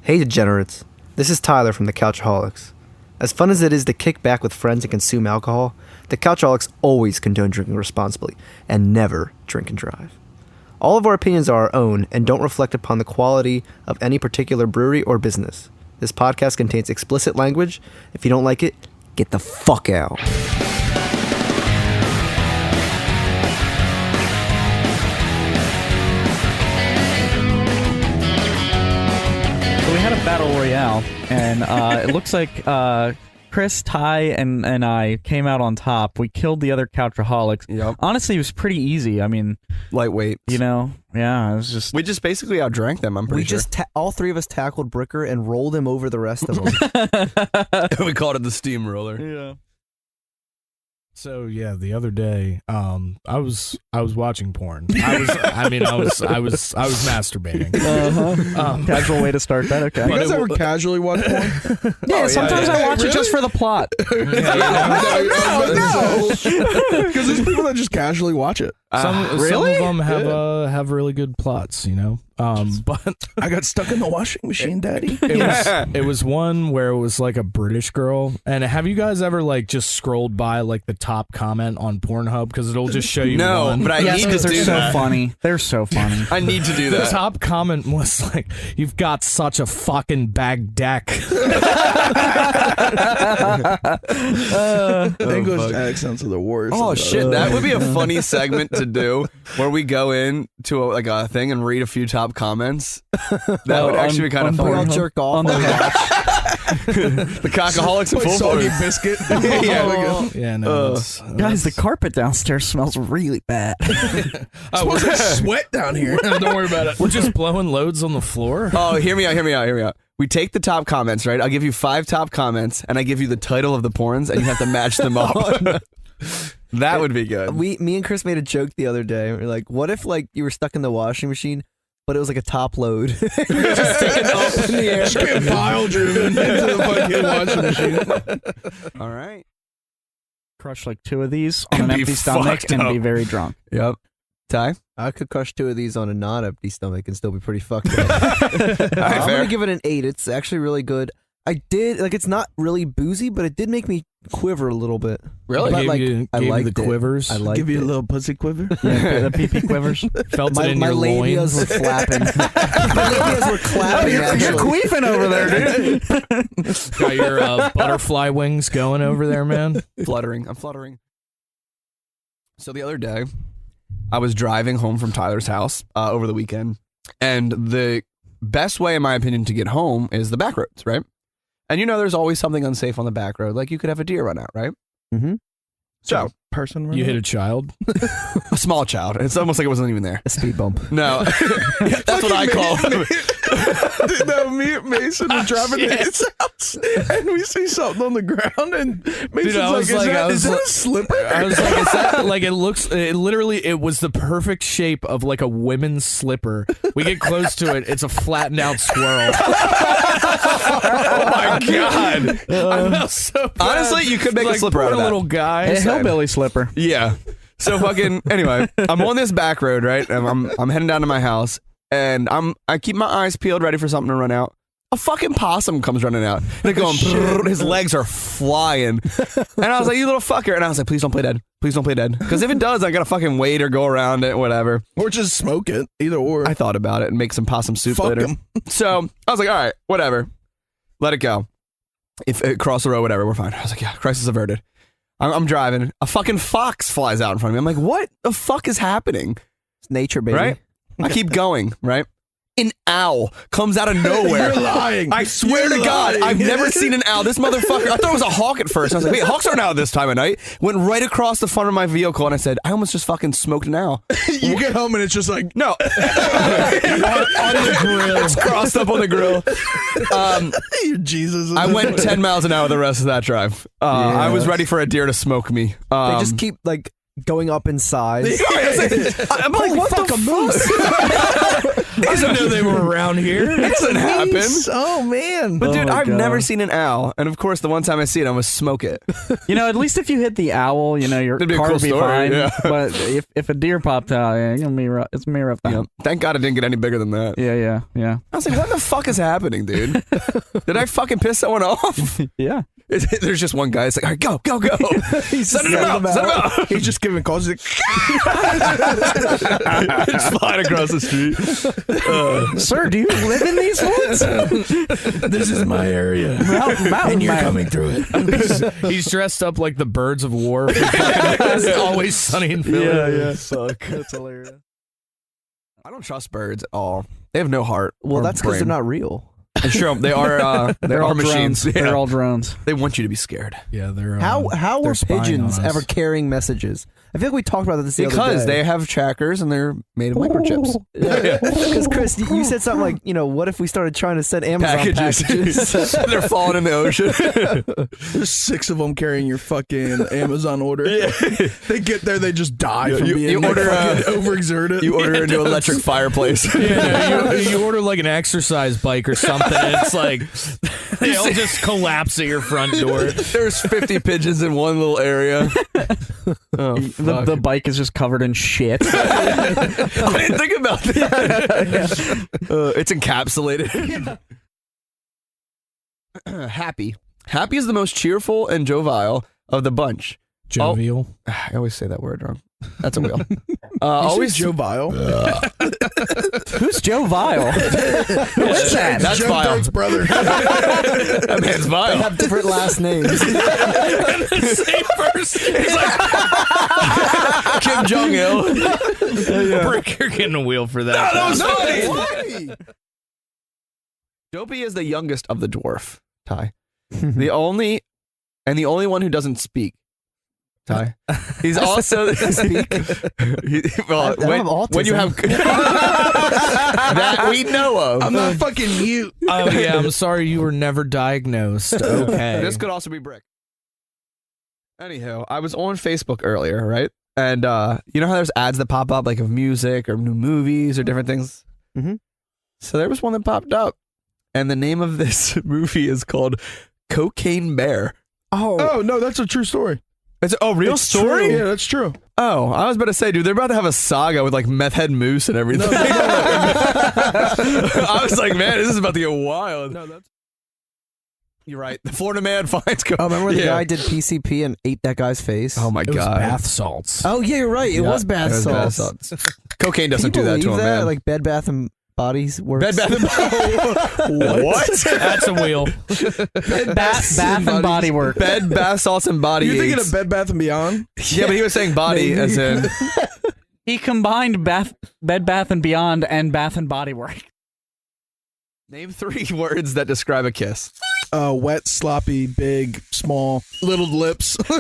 Hey degenerates, this is Tyler from the Couchaholics. As fun as it is to kick back with friends and consume alcohol, the Couchaholics always condone drinking responsibly and never drink and drive. All of our opinions are our own and don't reflect upon the quality of any particular brewery or business. This podcast contains explicit language. If you don't like it, get the fuck out. We had a battle royale, and it looks like Chris, Ty, and I came out on top. We killed the other Couchaholics. Yep. Honestly, it was pretty easy. I mean, lightweight. you know, yeah, it was just. We just basically outdrank them. I'm pretty We sure. just all three of us tackled Bricker and rolled him over the rest of them. we called it the steamroller. Yeah. So yeah, the other day, I was watching porn. I was masturbating. Casual way to start that. Okay. You guys ever casually watch porn? Yeah, sometimes I watch it Really? just for the plot. No, because there's people that just casually watch it. Some really? of them have really good plots, you know. But I got stuck in the washing machine, Daddy. it was one where it was like a British girl. And have you guys ever like just scrolled by like the top comment on Pornhub because it'll just show you No, one? but I Yes, need to because they're do so that. funny. They're so funny. I need to do The that. top comment was like, "You've got such a fucking bag deck." English accents are the worst. Oh shit, that would be a funny segment to do where we go in to a thing and read a few top comments. That would actually be kind of on funny. I'll Pornhub. jerk off. On the The Couchaholics in full soggy force. biscuit. Yeah. Yeah, no, that's Guys, the carpet downstairs smells really bad. We're sweat down here. Don't worry about it. we're just blowing loads on the floor. Oh, hear me out. We take the top comments, right? I'll give you 5 top comments, and I give you the title of the porns, and you have to match them up. That would be good. Me and Chris made a joke the other day. We were like, what if like you were stuck in the washing machine, but it was like a top load? You're just sticking up in the air. Just get pile driven into the fucking washing machine. All right. Crush like 2 of these on And an be empty stomach fucked and up. be very drunk. Yep. Ty? I could crush 2 of these on a non-empty stomach and still be pretty fucked up. I'm fair. gonna give it an 8. It's actually really good. It's not really boozy, but it did make me quiver a little bit. Really? But, Gave like, you, I gave you liked the it. quivers. I liked Give you a it. little pussy quiver. Yeah, the pee quivers. Felt it My in your labias loins. were flapping. My labias were clapping. You're actually. queefing over there, dude. Got your butterfly wings going over there, man. Fluttering. I'm fluttering. So the other day, I was driving home from Tyler's house over the weekend, and the best way, in my opinion, to get home is the back roads, right? And you know there's always something unsafe on the back road, like you could have a deer run out, right? Mhm. So, Person. You hit a child. a small child. It's almost like it wasn't even there. A speed bump. No. That's what I call it. No, me and Mason were driving to his house, and we see something on the ground, and Mason's I was like, I is was that like- a slipper? I was like, is that like it was the perfect shape of like a women's slipper. We get close to it, it's a flattened out squirrel. Oh my God. I felt so bad. Honestly, you could make a Like, slipper poor out of that. little guy. A hillbilly slipper. Yeah. So fucking anyway, I'm on this back road, right? And I'm heading down to my house, and I keep my eyes peeled, ready for something to run out. A fucking possum comes running out. And going, brrr, his legs are flying. And I was like, you little fucker. And I was like, please don't play dead. Please don't play dead. Because if it does, I gotta fucking wait or go around it, whatever. Or just smoke it. Either or. I thought about it and make some possum soup Fuck later. 'em. So I was like, all right, whatever. Let it go. If it cross the road, whatever, we're fine. I was like, yeah, crisis averted. I'm driving. A fucking fox flies out in front of me. I'm like, what the fuck is happening? It's nature, baby. Right? I keep going, right? An owl comes out of nowhere. You're lying. I swear You're to God, lying. I've never seen an owl. This motherfucker, I thought it was a hawk at first. I was like, wait, hawks aren't out this time of night. Went right across the front of my vehicle, and I said, I almost just fucking smoked an owl. You get home and it's just like No. on the grill. It's crossed up on the grill. you Jesus. I went 10 miles an hour the rest of that drive. I was ready for a deer to smoke me. They just keep like going up in size. I'm like, what the fuck? I didn't know they were around here. It doesn't happen. Oh man. But dude, my I've God. never seen an owl, and of course, the one time I see it, I'm gonna smoke it. At least if you hit the owl, your It'd be a car cool would be story, fine. yeah. But if a deer popped out, yeah, it's gonna be rough. It's gonna be rough. Yeah. Thank God it didn't get any bigger than that. Yeah. I was like, what the fuck is happening, dude? Did I fucking piss someone off? Yeah. There's just one guy. It's like, all right, go. He's Send him out. Send him out. He's just giving calls. He's It's flying across the street. Sir, do you live in these woods? this is my area. And You're coming through it. He's dressed up like the birds of war. It's always sunny in Philly. Yeah. Suck. That's hilarious. I don't trust birds at all. They have no heart. Well, or that's because they're brain. not real. And sure, they are. They're all machines. drones. Yeah. They're all drones. They want you to be scared Yeah, they're How they're were spying pigeons on us. ever carrying messages? I feel like we talked about this the other because day. they have trackers and they're made of microchips. Because Chris, you said something like, what if we started trying to send Amazon packages? They're falling in the ocean. There's 6 of them carrying your fucking Amazon order. They get there, they just die from being you order, overexerted. You order a new electric fireplace. You order like an exercise bike or something, and it's like they all just collapse at your front door. There's 50 pigeons in one little area. Oh, The bike is just covered in shit. I didn't think about that. It's encapsulated. Happy. Happy is the most cheerful and jovial of the bunch. Jovial. I always say that word wrong. That's a wheel. Always Joe Vile. Who's Joe Vile? Who is that? That's Joe vile. Dirt's brother. That man's They vile. have different last names. Same person. Kim Jong-il. Brick, you're getting a wheel for that. That was funny. Dopey is the youngest of the dwarf, Ty. the only one who doesn't speak. Ty. He's also speak. Well, I have autism. when you have that we know of. I'm not fucking mute. Oh yeah, I'm sorry you were never diagnosed. Okay. This could also be Brick. Anyhow, I was on Facebook earlier, right? And you know how there's ads that pop up, like of music or new movies or different things? Mhm. So there was one that popped up, and the name of this movie is called Cocaine Bear. Oh no, that's a true story. It's real It's story? true. Yeah, that's true. Oh, I was about to say, dude, they're about to have a saga with like meth head moose and everything. I was like, man, this is about to get wild. No, that's You're right. The Florida man finds cocaine. Oh, remember when the guy did PCP and ate that guy's face? Oh my It was god. bath salts. Oh, yeah, you're right. It was bath It was bath salts. salts. Cocaine Can doesn't you do that to believe a man. Like Bed Bath and Bodies works. Bed Bath and What? That's a wheel. Bath and Body Works. Bed, bath salts, and body You're thinking aids. of Bed Bath and Beyond? Yeah, but he was saying body as in. He combined Bed Bath and Beyond and Bath and Body Works. Name 3 words that describe a kiss. Wet, sloppy, big, small, little lips. You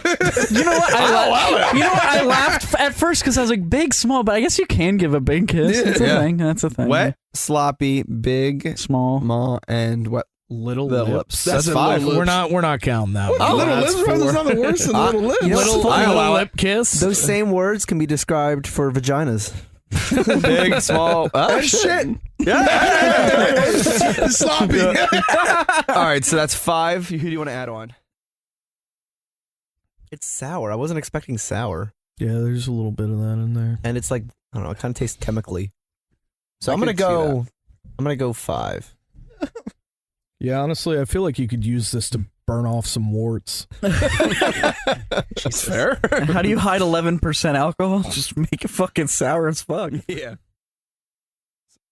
know what? I laughed at first because I was like, big, small, but I guess you can give a big kiss. That's a Yeah. thing. That's a thing. Wet, sloppy, big, Small. small, and what? Little The lips. lips. That's That's a 5. little We're not counting that. What, one. little That's lips? That's 4. not the worst than little lips. You know, Little, I little allow it. lip kiss. Those same words can be described for vaginas. Big, small. Oh, shit. Yeah. Sloppy. All right, so that's 5. Who do you want to add on? It's sour. I wasn't expecting sour. Yeah, there's a little bit of that in there. And it's like, I don't know, it kind of tastes chemically. So I I'm going to could see go, I'm going to go 5. Yeah, honestly, I feel like you could use this to burn off some warts. That's fair. How do you hide 11% alcohol? Just make it fucking sour as fuck. Yeah.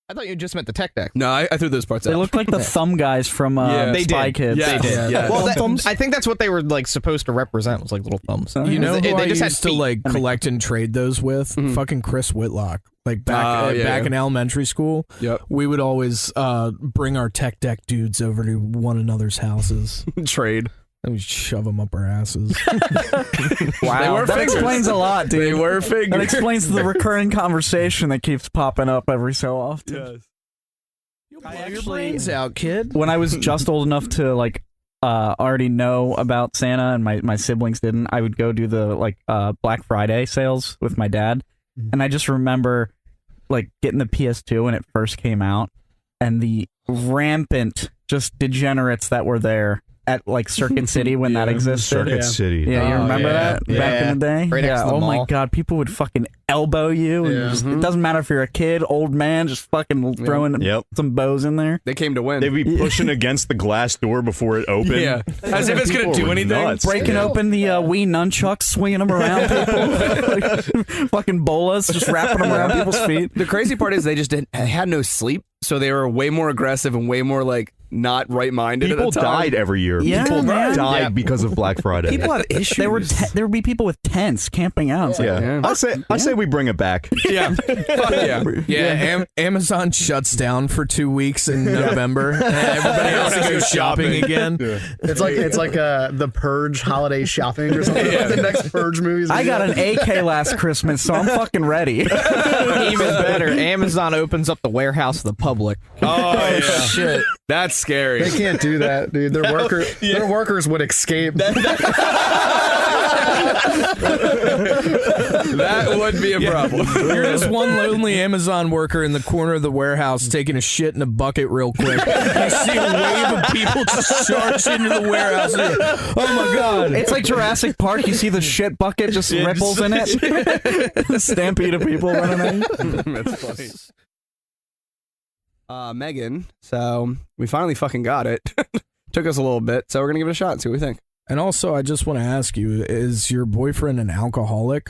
I thought you just meant the tech deck. No, I threw those parts They out. look like the thumb guys from Yeah. They Spy did. Kids. Yeah. They did. Yeah. Well, Thumbs? I think that's what they were like supposed to represent. Was like little thumbs. Oh, You know They who I just had used to feet. like collect and trade those with? Mhm. Fucking Chris Whitlock. Like back Oh, yeah, back yeah. in elementary school, Yep. we would always bring our tech deck dudes over to one another's houses Trade. and we'd shove them up our asses. Wow, They were that fingers. explains a lot, dude. They were That fingers. explains the recurring conversation that keeps popping up every so often. Yes. Blow your brains out, kid. When I was just old enough to like already know about Santa and my siblings didn't, I would go do the Black Friday sales with my dad. And I just remember like getting the PS2 when it first came out and the rampant just degenerates that were there at like Circuit City when that existed. Circuit City. Yeah, you remember that back in the day? Right next to the oh my mall. God, people would fucking elbow you. And just, it doesn't matter if you're a kid, old man, just fucking throwing some bows in there. They came to win. They'd be pushing against the glass door before it opened. Yeah. As if it's going to People do were anything. nuts. Breaking open the Wii nunchucks, swinging them around people. Fucking bolas, just wrapping them around people's feet. The crazy part is they just had no sleep, so they were way more aggressive and way more like not right-minded. People at the time. died every year. Yeah, People man. died because of Black Friday. People have issues. There would be people with tents camping out. It's like, yeah. I say we bring it back. Yeah. Fuck yeah. Yeah, Amazon shuts down for 2 weeks in November. And everybody has to go shopping again. It's like the Purge holiday shopping or something. The next Purge movies. I got an AK last Christmas, so I'm fucking ready. Even better, Amazon opens up the warehouse to the public. Oh, yeah. Shit. That's scary. They can't do that, dude. Their workers would escape. That would be a problem. You're just one lonely Amazon worker in the corner of the warehouse taking a shit in a bucket real quick. You see a wave of people just charge into the warehouse. Oh my God. It's like Jurassic Park. You see the shit bucket just ripples in it. Stampede of people running in. That's funny. Megan, so we finally fucking got it. Took us a little bit, so we're going to give it a shot and see what we think. And also, I just want to ask you, is your boyfriend an alcoholic?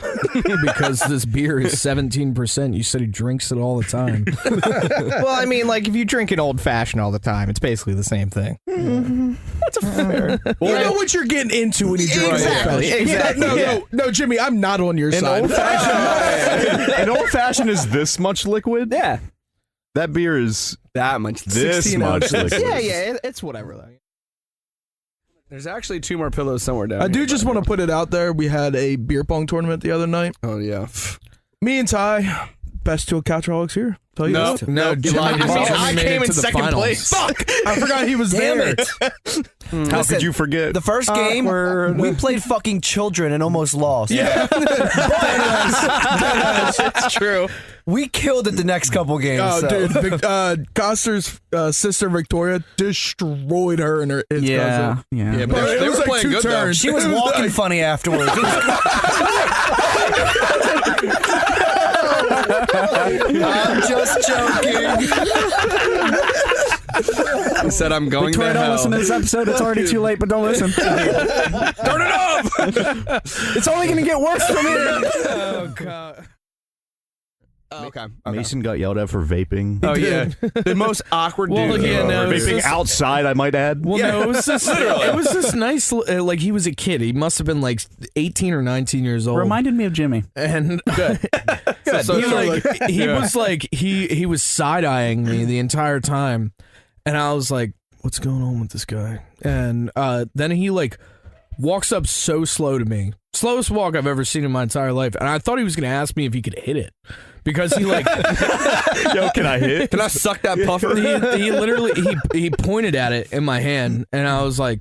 Because this beer is 17%. You said he drinks it all the time. Well, I mean, like, if you drink an old-fashioned all the time, it's basically the same thing. That's a fair. You know what you're getting into when you drink. Exactly. No, Jimmy, I'm not on your side. An old fashioned is this much liquid? Yeah. That beer is That much. this 16 much ounces. liquid. Yeah, it's whatever, though. There's actually 2 more pillows somewhere down I here. do just want to put it out there. We had a beer pong tournament the other night. Oh, yeah. Me and Ty, best 2 Couchaholics here. Tell you No, that. No, Jimmy I made came it in to the second finals. place. Fuck! I forgot he was there. How could you forget? The first game, we played fucking children and almost lost. Yeah. It's true. We killed it the next couple games. Oh, so. dude, Coster's sister Victoria destroyed her and his cousin. Yeah. Yeah, but But they it was were like playing 2 good, though. turns. She was walking funny afterwards. I'm just joking. I said I'm going Victoria, to don't hell. listen to this episode. It's already too late, but don't listen. Turn it off! It's only going to get worse from here. Oh, God. Okay. Mason got yelled at for vaping. Oh, yeah. The most awkward Well, dude. yeah, no, Or it's vaping just- outside, I might add. Well, no, it was this nice, like he was a kid. He must have been like 18 or 19 years old. Reminded me of Jimmy. And So he was side eyeing me the entire time, and I was like, "What's going on with this guy?" And then he like walks up so slow to me, slowest walk I've ever seen in my entire life, and I thought he was going to ask me if he could hit it because he like, Yo, can I hit? Can I suck that puffer? he literally he pointed at it in my hand, and I was like.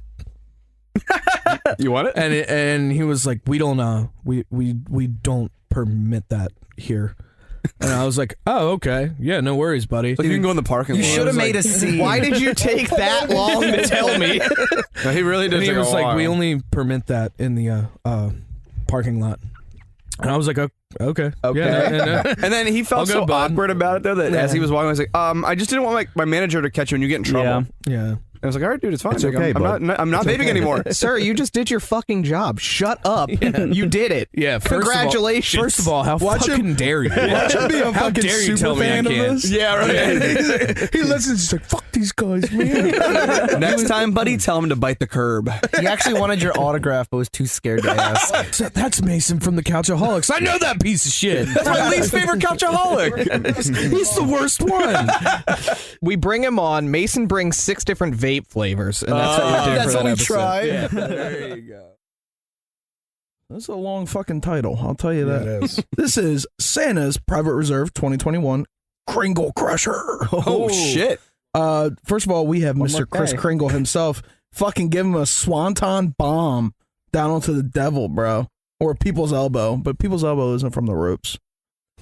You want it? And he was like, we don't we don't permit that here. And I was like, oh, okay. Yeah, no worries, buddy. Like, you can go in the parking lot. You should have made a scene. Why did you take that long to tell me? No, he really did. And he take was a like, while. we only permit that in the parking lot. And I was like, okay. Okay. Yeah, And then he felt I'll go, so bud. awkward about it, though, that as Yeah. he was walking, I was like, I just didn't want my manager to catch you and you get in trouble. Yeah. yeah. I was like, all right, dude, it's fine. It's Like, okay, I'm bud. not vaping anymore. Sir, you just did your fucking job. Shut up. You did it. Yeah, Congratulations. First of all, how Watch fucking him- dare you? Watch him be a How fucking dare you super tell me I fan of can't? this. Yeah, right. He listens. He's like, "Fuck these guys, man." Next time, buddy, tell him to bite the curb. He actually wanted your autograph, but was too scared to ask. So that's Mason from the Couchaholics. I know that piece of shit. That's my least favorite Couchaholic. He's the worst one. We bring him on. Mason brings 6 different vape flavors, and that's what we did That's for what that we episode. tried. There you go. That's a long fucking title. I'll tell you that. it is. This is Santa's Private Reserve 2021 Kringle Crusher. Oh, shit. First of all, we have One Mr. more Chris day. Kringle himself. fucking give him a swanton bomb down onto the devil, bro. Or people's elbow, but people's elbow isn't from the ropes.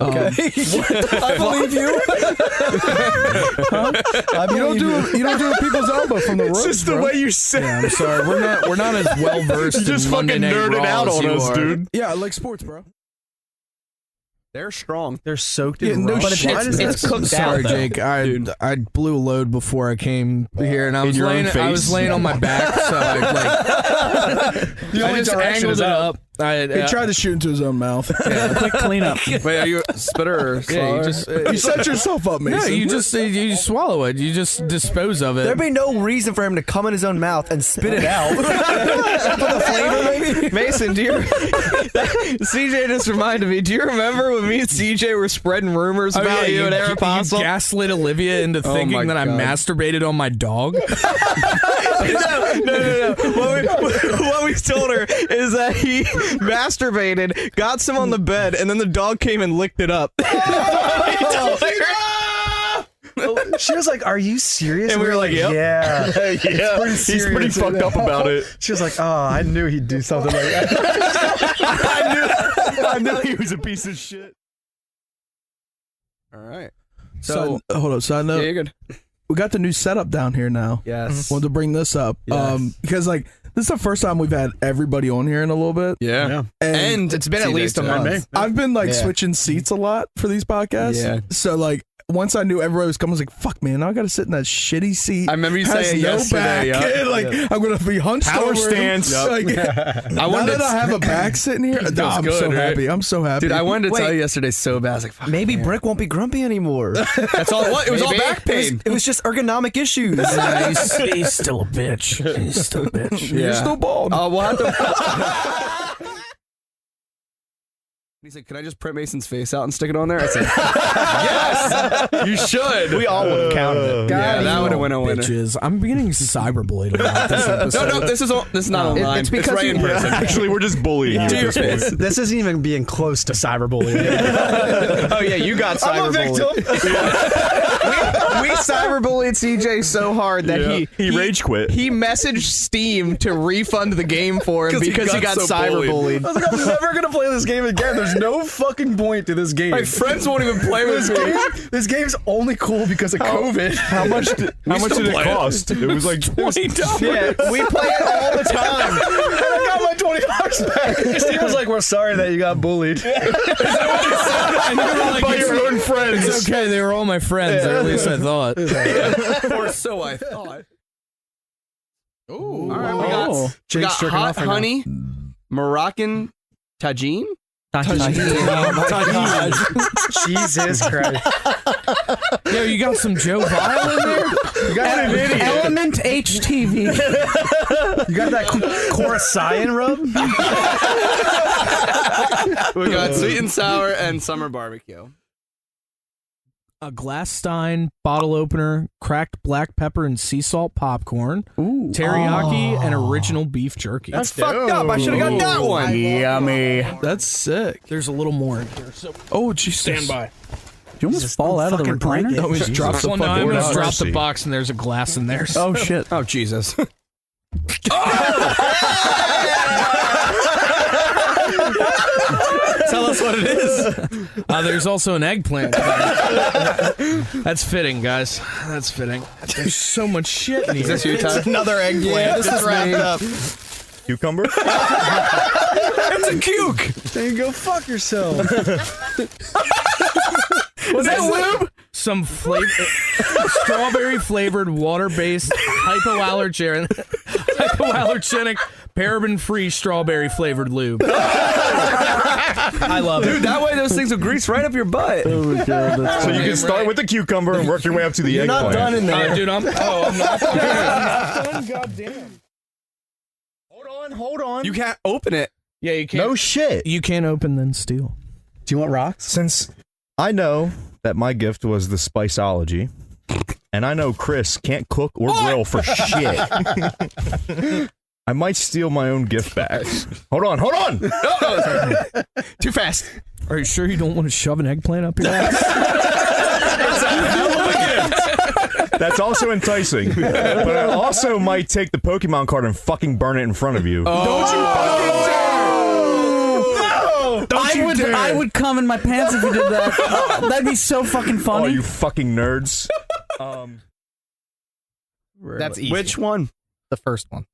Okay. I believe you. You don't do a people's elbow from the ropes. It's just the way you say. Yeah, I'm sorry. We're not as well versed. You just in fucking Monday Night nerded Raw out as on you us, are. dude. Yeah, I like sports, bro. They're strong. They're soaked Yeah, in no raw. shit. it's cooked Sorry, out, though. Jake. I blew a load before I came here, and I was your own laying. I was face? laying on my back, so I The I only just direction angled is it up. up. He tried to shoot into his own mouth. Quick cleanup. Wait, are you a spitter or Yeah, swallower? you just You set yourself up, Mason. no, you just swallow it. You just dispose of it. There'd be no reason for him to come in his own mouth and spit it out. For the flavor, maybe? Mason, do you? CJ just reminded me. Do you remember when me and CJ were spreading rumors about you at Aeropostale? You gaslit Olivia into my thinking that I God. masturbated on my dog. No. What we told her is that he masturbated, got some on the bed, and then the dog came and licked it up. She was like, "Are you serious?" And we were like, "Yep." Yeah, Yeah, pretty he's serious, pretty fucked up about it. She was like, "Oh, I knew he'd do something like that." I knew he was a piece of shit. All right. So hold up. Side note. Yeah, you're good. We got the new setup down here now. Yes. Wanted to bring this up because like this is the first time we've had everybody on here in a little bit. Yeah. And It's been at CJ least a too. month. I've been like Yeah. switching seats a lot for these podcasts. Yeah. So like once I knew everybody was coming, I was like, "Fuck, man! Now I got to sit in that shitty seat." I remember you Has saying no yesterday. back. Yeah. Like I'm gonna be hunched Power over. stance. Like, I now wanted that I have a back sitting here, I'm good, so right? happy. I'm so happy. Dude, I wanted to Wait. tell you yesterday so bad. I was like, fuck, Maybe man. Brick won't be grumpy anymore. That's all it was. It was all Maybe. back pain. It was just ergonomic issues. he's still a bitch. He's still a bitch. Yeah. You're still bald. We'll have to. He said, "Can I just print Mason's face out and stick it on there?" I said, "Yes, you should." We all would have counted it. Yeah, that would have went a winner. Bitches. I'm beginning cyberbullied about this episode. No, this is not online. it's It's because right in you- person. Actually, we're just bullying you. To your face. This isn't even being close to cyberbullying. Oh yeah, you got I'm a cyberbullied. victim. We cyberbullied CJ so hard that He rage quit. He messaged Steam to refund the game for him because he got so bullied. cyberbullied. I was like, I'm never gonna play this game again. There's no fucking point to this game. My friends won't even play with me. This game's only cool because of COVID. How much did it cost? It was like $20. Yeah, we play it all the time. I got my $20 back. Steve was like, "We're sorry that you got bullied." By your own friends. It's okay. They were all my friends, or at least I thought. Or so I thought. Ooh. All right, we got Jake's jerking hot off right now. honey, Moroccan tagine. Jesus Christ! Yo, you got some Joe Vile in there? You got an idiot. Element HTV. You got that Coruscant rub? We got sweet and sour and summer barbecue. A glass stein, bottle opener, cracked black pepper and sea salt popcorn, teriyaki, and original beef jerky. That's fucked up. I should have got that one. Yummy. That's sick. There's a little more in here. So, oh, geez. Stand by. Did you almost fall out of the fucking break recliner? it. Oh, just drop the fuck I board almost out. dropped the Mercy. box and there's a glass in there. Oh shit. Oh Jesus. Tell us what it is. There's also an eggplant. That's fitting, guys. That's fitting. There's so much shit in here. Is this you, Ty? Another eggplant. This is wrapped up. Cucumber? It's a cuke. Then you go fuck yourself. Was that lube? Some strawberry flavored water based hypoallergenic paraben free strawberry flavored lube. I love it. Dude, that way those things will grease right up your butt. So you can start with the cucumber and work your way up to the eggplant. Not done in there. Dude, I'm not done. Goddamn. Hold on. You can't open it. Yeah, you can't. No shit. You can't open then steal. Do you want rocks? Since I know that my gift was the Spiceology, and I know Chris can't cook or grill for shit, I might steal my own gift back. Hold on. Too fast. Are you sure you don't want to shove an eggplant up your ass? That's also enticing. But I also might take the Pokemon card and fucking burn it in front of you. I would come in my pants if you did that. That'd be so fucking funny. Oh, you fucking nerds. That's easy. Which one? The first one.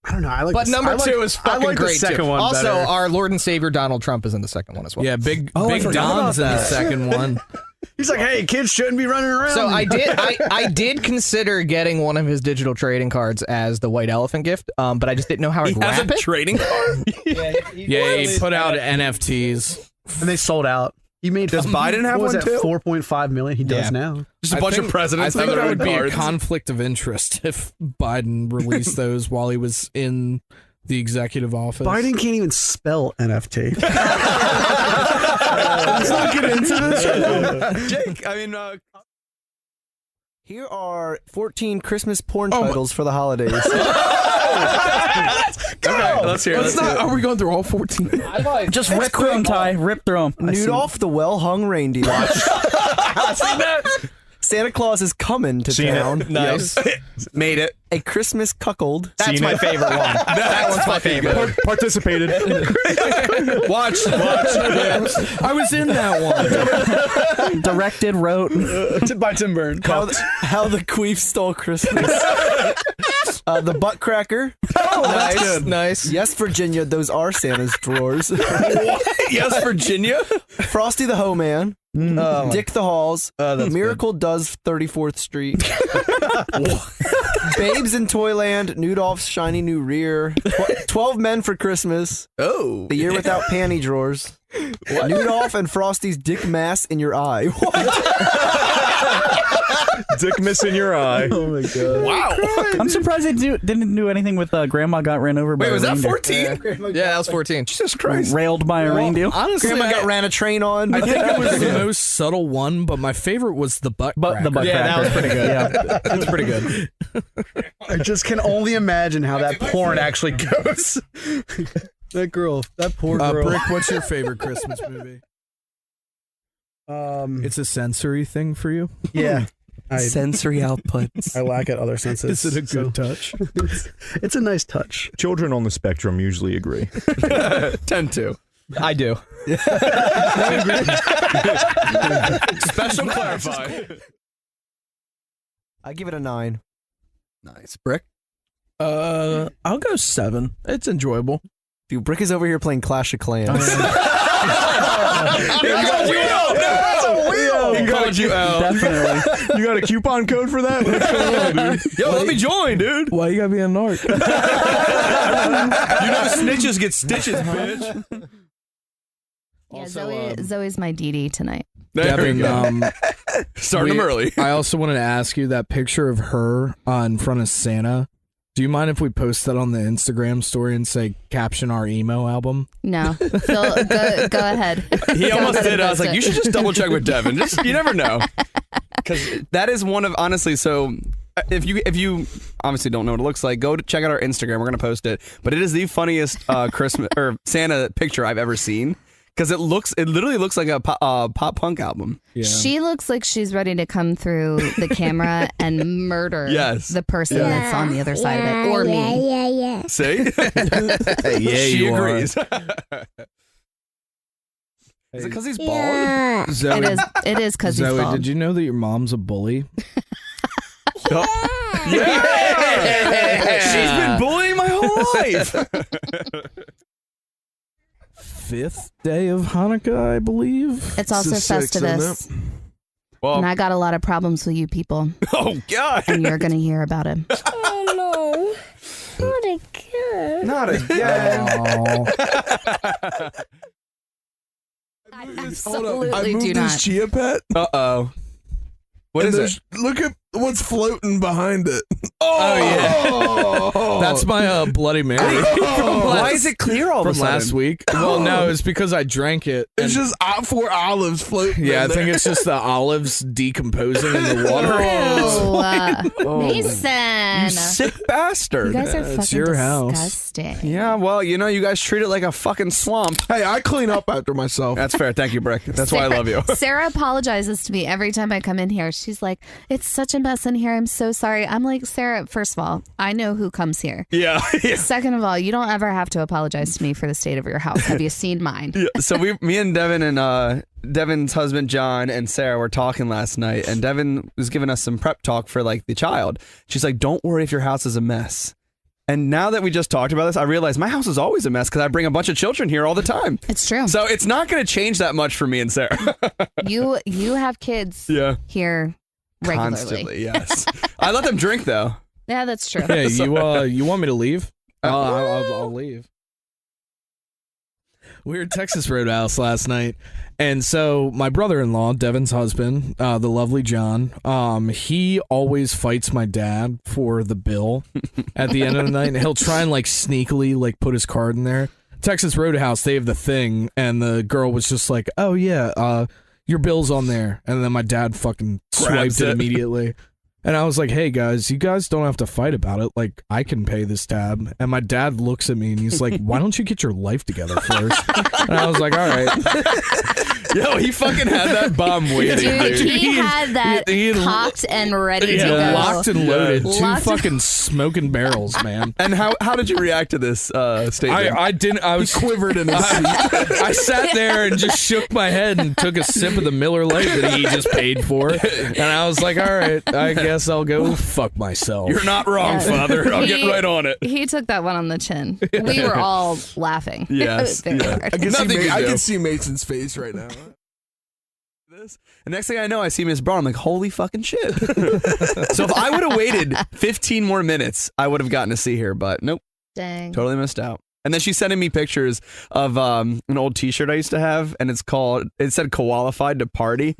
I don't know. I like. But number two is I fucking like great the second too. one Also, better. our Lord and Savior Donald Trump is in the second one as well. Yeah, Big I forgot Don's in about the that. second one. He's like, hey, kids shouldn't be running around. So I did consider getting one of his digital trading cards as the white elephant gift, but I just didn't know how to wrap it. trading card? Yeah, he put out NFTs. and they sold out. He made. Does Biden have what was one that, too? 4.5 million. He does Yeah. now. Just a bunch of presidents. I think on their that would be a cards. conflict of interest if Biden released those while he was in the executive office. Biden can't even spell NFT. Let's not get into this. Jake, I mean, Here are 14 Christmas porn titles for the holidays. okay, let's hear. Let's hear. Are we going through all 14? Just rip through them, Ty. Rip through them. Nudolph the well-hung reindeer. Santa Claus is coming to Seen it. town. Nice. Made it. A Christmas cuckold. That's my favorite one. That one's my favorite. Participated. Watch. I was in that one. Directed, wrote. By Tim Burn. How the queef stole Christmas. The butt cracker. Nice, nice. Yes, Virginia, those are Santa's drawers. Yes, Virginia. Frosty the Hoe Man. Dick the Halls. Miracle Does 34th Street. Babes in Toyland. Nudolph's shiny new rear. 12 Men for Christmas. Oh. The Year Without Panty Drawers. Nudolph and Frosty's dick mass in your eye. Dick miss in your eye. Oh my god. Wow. I'm surprised they didn't do anything with Grandma Got Ran Over by Wait, a was that reindeer. 14? Yeah, that was 14. Jesus Christ. Railed by a reindeer. Honestly, Grandma got ran a train on. I think it was the most subtle one, but my favorent was the butt But the butt Yeah, that cracker. was pretty good. Yeah. That's pretty good. I just can only imagine how that porn actually goes. That girl, that poor girl. Brick, what's your favorite Christmas movie? It's a sensory thing for you? Yeah. Sensory outputs. I lack at other senses. Is it a good touch? It's a nice touch. Children on the spectrum usually agree. Tend to. I do. Special clarify. I give it a 9. Nice. Brick? I'll go 7. It's enjoyable. Dude, Brick is over here playing Clash of Clans. He called you out. Definitely. You got a coupon code for that? What's going on, dude? Yo, let me join, dude. Why you gotta be a narc? You know snitches get stitches, bitch. Yeah, Also, Zoe's my DD tonight. There we Devin, go. Starting them early. I also wanted to ask you that picture of her in front of Santa. Do you mind if we post that on the Instagram story and say caption our emo album? No, Phil, go ahead. He Go almost ahead did. and I was post like, it. you should just double check with Devin. Just you never know. Because that is one of honestly. So if you obviously don't know what it looks like, go to check out our Instagram. We're gonna post it. But it is the funniest Christmas or Santa picture I've ever seen. Because it literally looks like a pop punk album. Yeah. She looks like she's ready to come through the camera and murder the person that's on the other side of it, or me. See? She agrees. Is it because he's bald? Zoe, It is because he's Zoe, bald. did you know that your mom's a bully? Yeah! She's been bullying my whole life. 5th day of Hanukkah, I believe. It's also Festivus, Well, and I got a lot of problems with you people, oh God! and you're gonna hear about it. Oh no, not again. Not again. I absolutely do not. chia pet. Uh-oh. What is it? Look at what's floating behind it. Oh yeah. That's my Bloody Mary. Why is it clear all of a from sudden? last week? Well, no, it's because I drank it. It's just 4 olives floating. Yeah, I in there. think it's just the olives decomposing in the water. Mason. You sick bastard. You guys are It's fucking your house. disgusting. Yeah, well, you know, you guys treat it like a fucking swamp. Hey, I clean up after myself. That's fair. Thank you, Brick. That's why I love you. Sarah apologizes to me every time I come in here. She's like, "It's such a mess in here. I'm so sorry." I'm like, Sarah, first of all, I know who comes here. Yeah. Second of all, you don't ever have to apologize to me for the state of your house. Have you seen mine? Yeah. So me and Devin and Devin's husband John and Sarah were talking last night, and Devin was giving us some prep talk for like the child. She's like, "Don't worry if your house is a mess." And now that we just talked about this, I realize my house is always a mess because I bring a bunch of children here all the time. It's true. So it's not going to change that much for me and Sarah. You have kids here regularly. Constantly, yes. I let them drink though. Yeah, that's true. Hey, you want me to leave? I'll leave. We were at Texas Roadhouse last night, and so my brother-in-law, Devin's husband, the lovely John, he always fights my dad for the bill at the end of the night, and he'll try and like sneakily like put his card in there. Texas Roadhouse, they have the thing, and the girl was just like, "Oh yeah, your bill's on there," and then my dad fucking swiped it immediately. And I was like, "Hey guys, you guys don't have to fight about it. Like, I can pay this tab." And my dad looks at me and he's like, "Why don't you get your life together first?" And I was like, "All right." Yo, he fucking had that bomb waiting, Dude, dude. he had that cocked and ready to go. Locked and loaded. Locked- Two fucking smoking barrels, man. And how did you react to this statement? I didn't. I was quivered in his seat. I sat there and just shook my head and took a sip of the Miller Lite that he just paid for, and I was like, "All right, I guess I'll go fuck myself." You're not wrong, Father. I'll get right on it. He took that one on the chin. We were all laughing. Yes. Very hard. I can see Mason's face right now. This. And next thing I know, I see Miss Brown. I'm like, holy fucking shit. So if I would have waited 15 more minutes, I would have gotten to see her, but nope. Dang. Totally missed out. And then she's sending me pictures of an old T-shirt I used to have, and it said "Koalified to Party."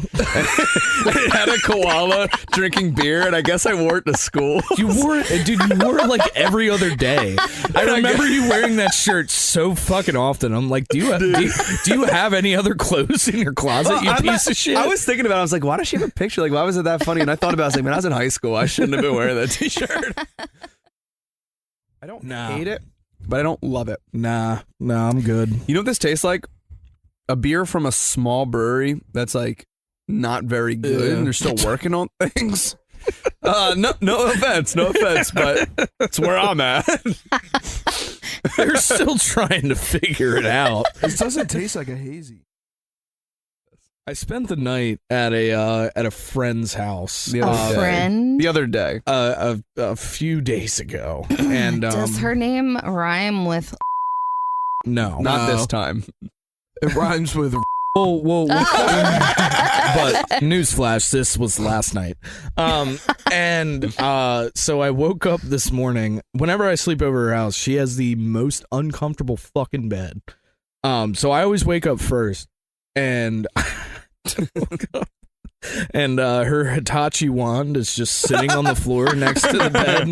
And it had a koala drinking beer, and I guess I wore it to school. You wore it, dude. You wore it like every other day. I remember you wearing that shirt so fucking often. I'm like, do you have any other clothes in your closet? You piece of shit. I was thinking about it. I was like, why does she have a picture? Like, why was it that funny? And I thought about it. I was like, man, I was in high school. I shouldn't have been wearing that T-shirt. I don't hate it, but I don't love it. Nah, I'm good. You know what this tastes like? A beer from a small brewery that's like not very good and they're still working on things. No offense, but it's where I'm at. They're still trying to figure it out. This doesn't taste like a hazy. I spent the night at a friend's house. The other day. A few days ago. And does her name rhyme with? No, not this time. It rhymes with. Whoa. But newsflash, this was last night. So I woke up this morning. Whenever I sleep over her house, she has the most uncomfortable fucking bed. So I always wake up first, and and her Hitachi wand is just sitting on the floor next to the bed.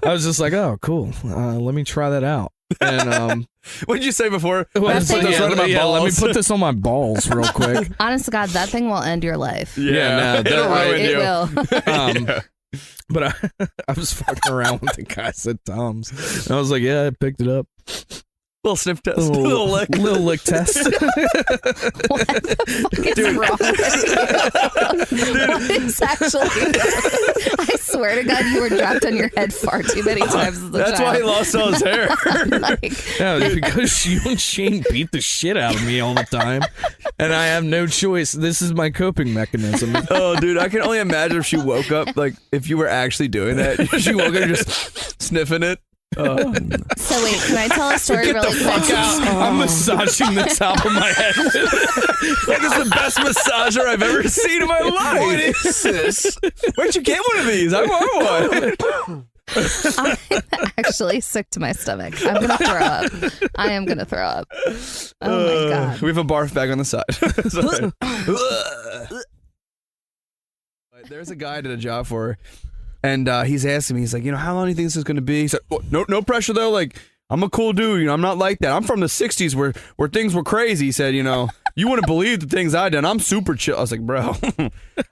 I was just like, "Oh, cool. Let me try that out." And what did you say before? Let me put this on my balls real quick. Honest to God, that thing will end your life. Yeah, it'll ruin you. It will. But I was fucking around with the guys at Tom's. And I was like, "Yeah, I picked it up." Little sniff test. Little lick test. What the fuck is wrong with you? What is actually? I swear to God, you were dropped on your head far too many times as a That's child. why he lost all his hair. Yeah, it's because you and Shane beat the shit out of me all the time, and I have no choice. This is my coping mechanism. Oh, dude, I can only imagine if she woke up, like, if you were actually doing that. She woke up just sniffing it. So wait, can I tell a story really quick? I'm massaging the top of my head. That is the best massager I've ever seen in my life. What is this? Where'd you get one of these? I want one. I'm actually sick to my stomach. I'm gonna throw up. I am gonna throw up. Oh my God. We have a barf bag on the side. There's a guy I did a job for, And he's asking me, he's like, how long do you think this is going to be? He said, no pressure though. Like, I'm a cool dude. I'm not like that. I'm from the 60s where things were crazy. He said, you wouldn't believe the things I done. I'm super chill. I was like, bro,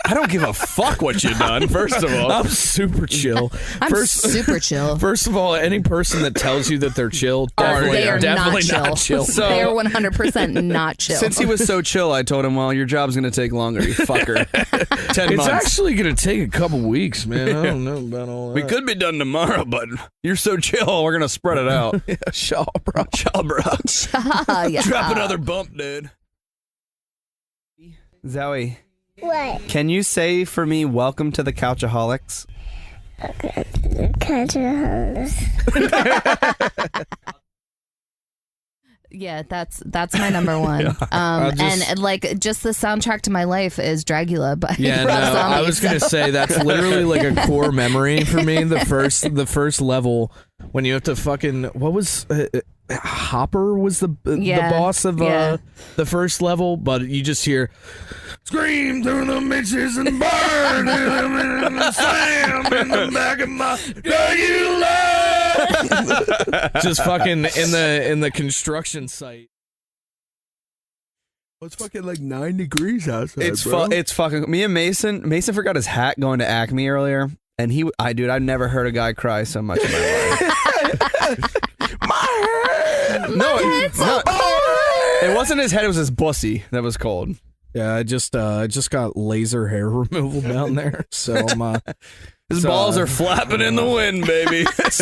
I don't give a fuck what you done, first of all. I'm super chill. I'm super chill. First of all, any person that tells you that they're chill, they are definitely not chill. So, they are 100% not chill. Since he was so chill, I told him, well, your job's going to take longer, you fucker. 10 months. It's actually going to take a couple weeks, man. I don't know about all that. We could be done tomorrow, but you're so chill, we're going to spread it out. Yeah, Shaw, bro. Yeah. Drop another bump, dude. Zoe. What? Can you say for me, welcome to the Couchaholics? Couchaholics. Yeah, that's my number one. And like just the soundtrack to my life is Dragula by Yeah, Rob no, Zombie. I was gonna say that's literally like a core memory for me. The first level when you have to fucking what was Hopper was the boss of the first level, but you just hear scream through the mixes and burn and slam in the back of my Dragula. Just fucking in the construction site. It's fucking like 9 degrees outside. It's fucking. Me and Mason forgot his hat going to Acme earlier, and I've never heard a guy cry so much in my life. It wasn't his head; it was his bussy that was cold. Yeah, I just got laser hair removal down there, so his balls are flapping in the wind, baby. It's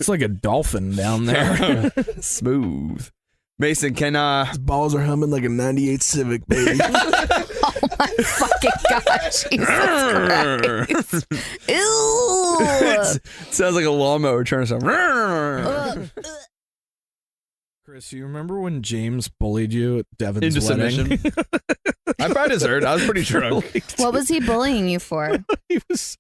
like a dolphin down there. Smooth. Mason, can his balls are humming like a '98 Civic, baby. Oh my fucking god, Jesus Christ! Ew. It sounds like a lawnmower trying to sound. Chris, you remember when James bullied you at Devin's Into wedding? submission. I probably deserved. I was pretty drunk. What was he bullying you for? He was.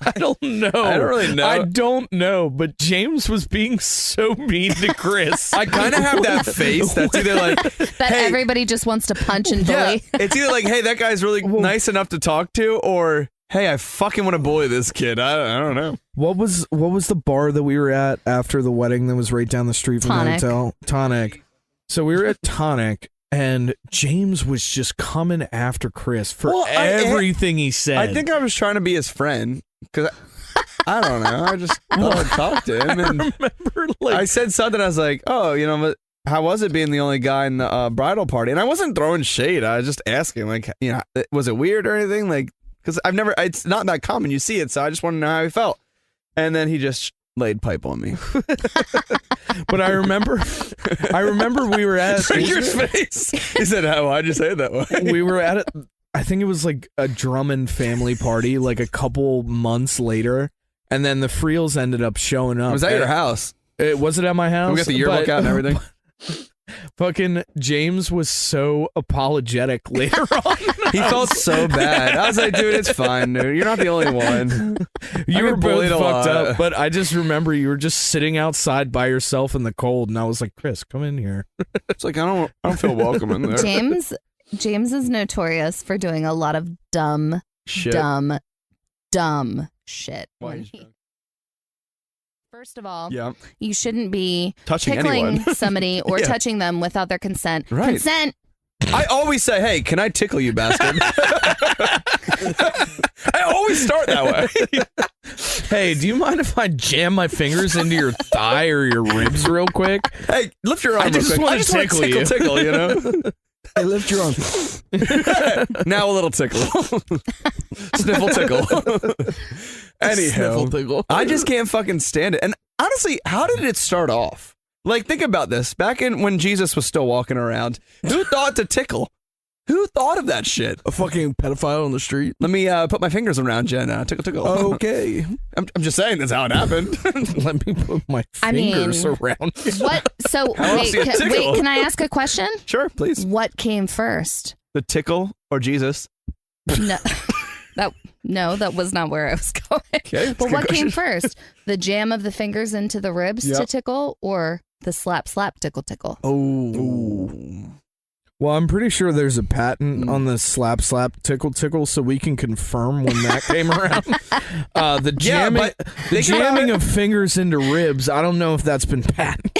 I don't know. I don't really know. I don't know. But James was being so mean to Chris. I kind of have that face that's either like that hey, everybody just wants to punch and bully. Yeah, it's either like, hey, that guy's really nice enough to talk to, or hey, I fucking want to bully this kid. I don't know. What was the bar that we were at after the wedding that was right down the street from Tonic. the hotel? Tonic. So we were at Tonic, and James was just coming after Chris for everything he said. I think I was trying to be his friend because I don't know. I just thought I'd talk to him, and remember, like, I said something. I was like, oh, but how was it being the only guy in the bridal party? And I wasn't throwing shade. I was just asking, like, was it weird or anything? Like, because it's not that common. You see it, so I just want to know how he felt. And then he just laid pipe on me. But I remember we were at Trigger's face. He said, "How? Why'd you say it that way?" We were at it. I think it was like a Drummond family party, like a couple months later, and then the Friels ended up showing up. Was that your house? Was it at my house? We got the yearbook out and everything. Fucking James was so apologetic later on. He felt so bad. I was like, dude, it's fine, dude. You're not the only one. You were both bullied a fucked lot. up, but I just remember you were just sitting outside by yourself in the cold, and I was like, Chris, come in here. It's like, I don't feel welcome in there. James is notorious for doing a lot of dumb Shit. dumb shit. Why? First of all, Yeah. you shouldn't be Touching tickling anyone. somebody or Yeah. touching them without their consent. Right. Consent. I always say, hey, can I tickle you, bastard? I always start that way. Hey, do you mind if I jam my fingers into your thigh or your ribs real quick? Hey, lift your arm I real just quick. wanna I just want to tickle tickle, Hey, lift your arm. Now a little tickle. Sniffle tickle. Anyhow, Sniffle tickle. I just can't fucking stand it. And honestly, how did it start off? Like, think about this. Back in when Jesus was still walking around, who thought to tickle? Who thought of that shit? A fucking pedophile on the street. Let me put my fingers around you and tickle. Okay. I'm just saying that's how it happened. Let me put my I mean, fingers around you. What? So How else do you tickle? can I ask a question? Sure, please. What came first? The tickle or Jesus? No, that was not where I was going. Okay, that's a But good what came question. first? The jam of the fingers into the ribs to Yep. tickle, or the slap tickle? Oh. Well, I'm pretty sure there's a patent on the slap, tickle, tickle, so we can confirm when that came around. The jamming of fingers into ribs, I don't know if that's been patented.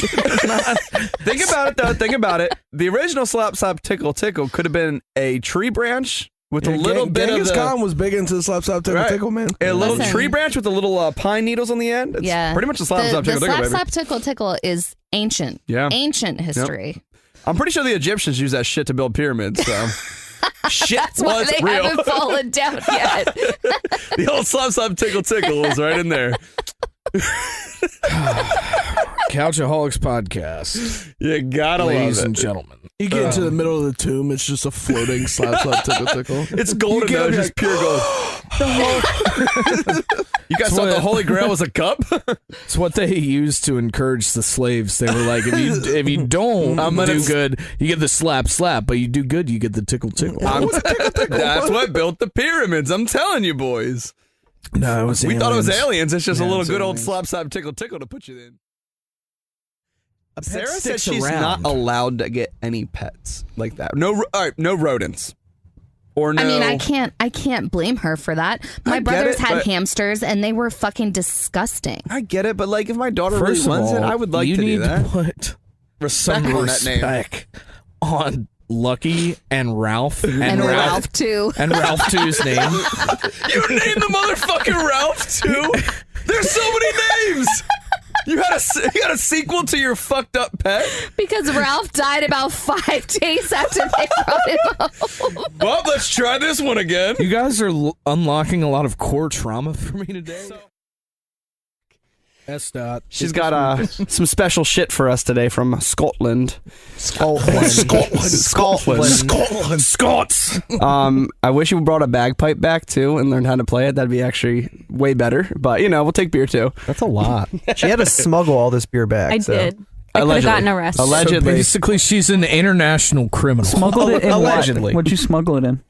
Think about it, though. Think about it. The original slap, tickle, tickle could have been a tree branch with a little bit Genghis of the... Khan was big into the slap, tickle, tickle, man. A little tree branch with the little pine needles on the end. It's pretty much a slap, tickle, tickle, baby. Slap, tickle, tickle is ancient. Yeah. Ancient history. Yep. I'm pretty sure the Egyptians used that shit to build pyramids, so... Shit That's why they real. haven't fallen down yet. The old slap, tickle, tickle was right in there. Couchaholics podcast. You gotta love it. Ladies and gentlemen. You get into the middle of the tomb, it's just a floating slap, tickle, tickle. It's golden, though, just pure gold. You guys thought the Holy Grail was a cup? It's what they used to encourage the slaves. They were like, if you don't do good, you get the slap, but you do good, you get the tickle, tickle. That's what built the pyramids. I'm telling you, boys. No, it was we aliens. thought it was aliens. It's just a little good aliens. old slap, tickle, tickle to put you in. Sarah said sticks she's around. not allowed to get any pets like that. No, all right, no rodents. Or no. I mean, I can't blame her for that. My brothers had hamsters, and they were fucking disgusting. I get it, but like, if my daughter First really of wants all, it, I would like you to need do that. to put Respect on that name. respect on Lucky and Ralph And Ralph, too. and Ralph 2's name. You named the motherfucking Ralph too. There's so many names. You had a sequel to your fucked up pet? Because Ralph died about 5 days after they brought him home. Well, let's try this one again. You guys are unlocking a lot of core trauma for me today. S. She's got some special shit for us today from Scotland. Scots. I wish you brought a bagpipe back too and learned how to play it. That'd be actually way better. But we'll take beer too. That's a lot. She had to smuggle all this beer back. I did. I could have gotten arrested. Allegedly. So basically, she's an international criminal. Smuggled it in Allegedly. what? What'd you smuggle it in?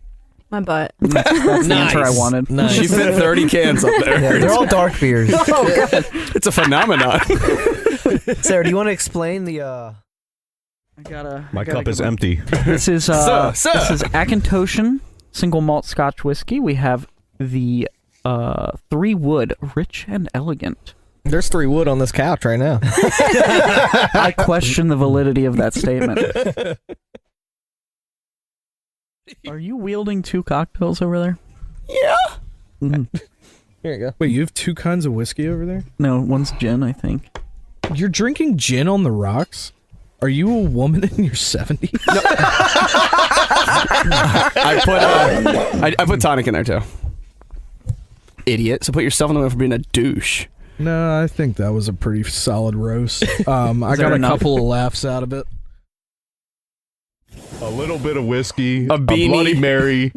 My butt. That's the answer I wanted. She fit 30 cans up there. Yeah, they're all dark beers. It's a phenomenon. Sarah, do you want to explain the? My cup is empty. This is Sir. this is Akintoshan single malt Scotch whiskey. We have the 3 wood, rich and elegant. There's 3 wood on this couch right now. I question the validity of that statement. Are you wielding 2 cocktails over there? Yeah. Mm. Here you go. Wait, you have 2 kinds of whiskey over there? No, one's gin, I think. You're drinking gin on the rocks? Are you a woman in your 70s? No. I put tonic in there too. Idiot. So put yourself in the way for being a douche. No, I think that was a pretty solid roast. I got a couple of laughs out of it. A little bit of whiskey, A beanie. Bloody Mary,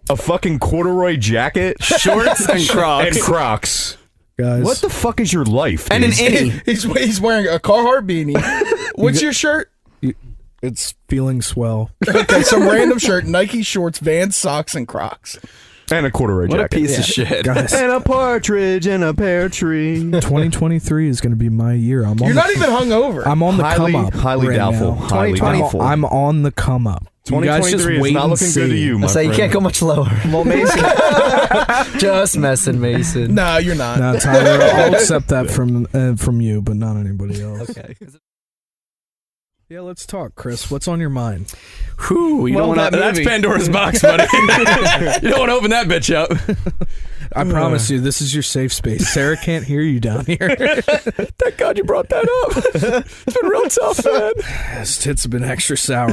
a fucking corduroy jacket, Shorts and Crocs. and Crocs. Guys, What the fuck is your life? And an dude? innie. He's wearing a Carhartt beanie. What's your shirt? it's feeling swell. Okay, some random shirt, Nike shorts, Vans socks, and Crocs. And a corduroy What a jacket. piece of shit. Guys, And a partridge in a pear tree. 2023 is going to be my year. You're not even hungover. I'm on the come up. Highly right doubtful. now. Highly doubtful. I'm on the come up. You guys just 2023 is wait not and looking see. good to you, my I say you friend. can't go much lower. Well, Mason. Just messing, Mason. No, you're not. No, Tyler, I'll accept that from you, but not anybody else. Okay. Yeah, let's talk, Chris. What's on your mind? Whew, you Well, don't want that That's movie. Pandora's box, buddy. You don't want to open that bitch up. I promise you, this is your safe space. Sarah can't hear you down here. Thank God you brought that up. It's been real tough, man. His tits have been extra sour.